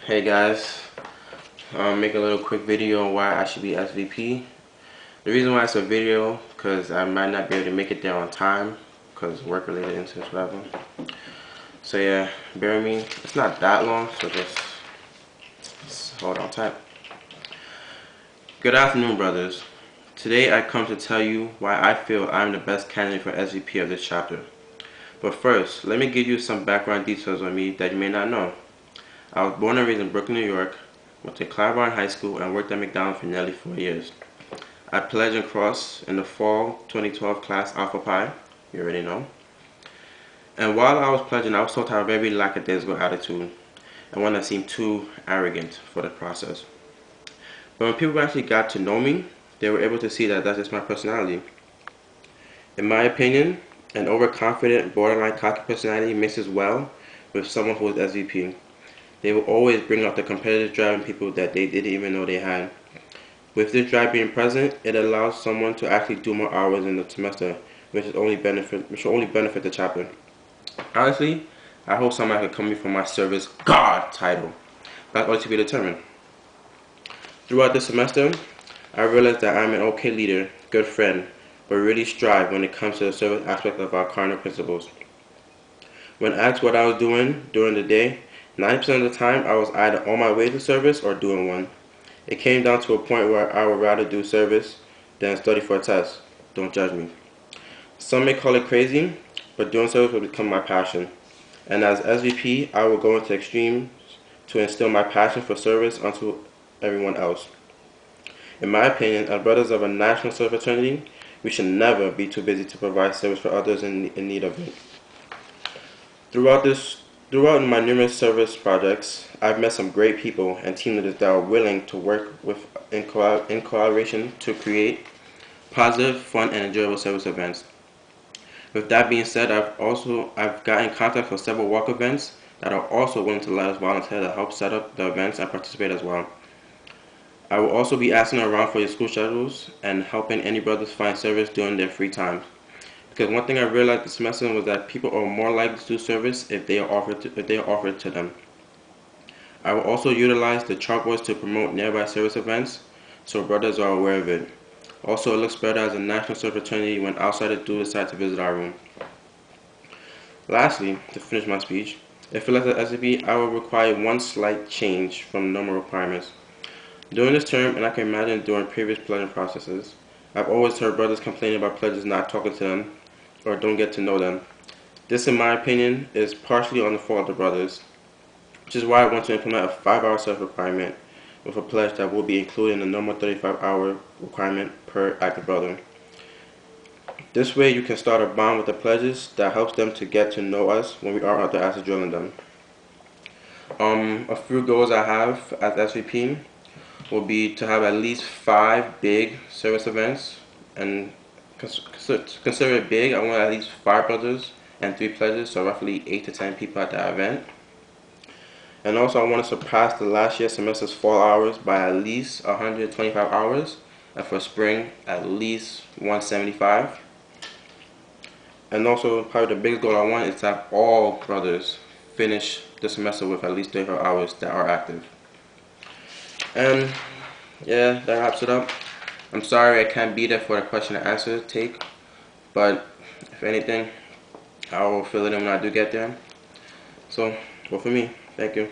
Hey guys, make a little quick video on why I should be SVP. The reason why it's a video because I might not be able to make it there on time because work related incidents, whatever. So yeah, bear with me. It's not that long, so just hold on tight. Good afternoon, brothers. Today I come to tell you why I feel I'm the best candidate for SVP of this chapter. But first, let me give you some background details on me that you may not know. I was born and raised in Brooklyn, New York, went to Claiborne High School, and worked at McDonald's for nearly 4 years. I pledged and crossed in the fall 2012 class Alpha Pi, you already know. And while I was pledging, I was told to have a very lackadaisical attitude and one that seemed too arrogant for the process. But when people actually got to know me, they were able to see that that's just my personality. In my opinion, an overconfident, borderline cocky personality mixes well with someone who is SVP. They will always bring out the competitive drive in people that they didn't even know they had. With this drive being present, it allows someone to actually do more hours in the semester, which will only benefit the chapter. Honestly, I hope somebody could come for my service God title. That's all to be determined. Throughout the semester, I realized that I'm an okay leader, good friend, but really strive when it comes to the service aspect of our cardinal principles. When asked what I was doing during the day, 90% of the time I was either on my way to service or doing one. It came down to a point where I would rather do service than study for a test. Don't judge me. Some may call it crazy, but doing service will become my passion. And as SVP, I will go into extremes to instill my passion for service onto everyone else. In my opinion, as brothers of a national service fraternity, we should never be too busy to provide service for others in need of it. Throughout my numerous service projects, I've met some great people and team leaders that are willing to work in collaboration to create positive, fun, and enjoyable service events. With that being said, I've got in contact for several walk events that are also willing to let us volunteer to help set up the events and participate as well. I will also be asking around for your school schedules and helping any brothers find service during their free time. Because one thing I realized this semester was that people are more likely to do service if they are offered to them. I will also utilize the chalkboards to promote nearby service events so brothers are aware of it. Also, it looks better as a national service fraternity when outsiders do decide to visit our room. Lastly, to finish my speech, if elected as SVP, I will require one slight change from normal requirements. During this term, and I can imagine during previous pledging processes, I've always heard brothers complaining about pledges not talking to them or don't get to know them. This, in my opinion, is partially on the fault of the brothers, which is why I want to implement a 5-hour service requirement with a pledge that will be included in the normal 35-hour requirement per active brother. This way you can start a bond with the pledges that helps them to get to know us when we are out there actually drilling them. A few goals I have as SVP will be to have at least 5 big service events, and consider it big, I want at least 5 brothers and 3 pledges, so roughly 8 to 10 people at that event. And also I want to surpass the last year's semester's fall hours by at least 125 hours, and for spring at least 175. And also probably the biggest goal I want is to have all brothers finish the semester with at least 35 hours that are active. And yeah, that wraps it up. I'm sorry I can't be there for the question and answer take, but if anything, I will fill it in when I do get there. So, go for me. Thank you.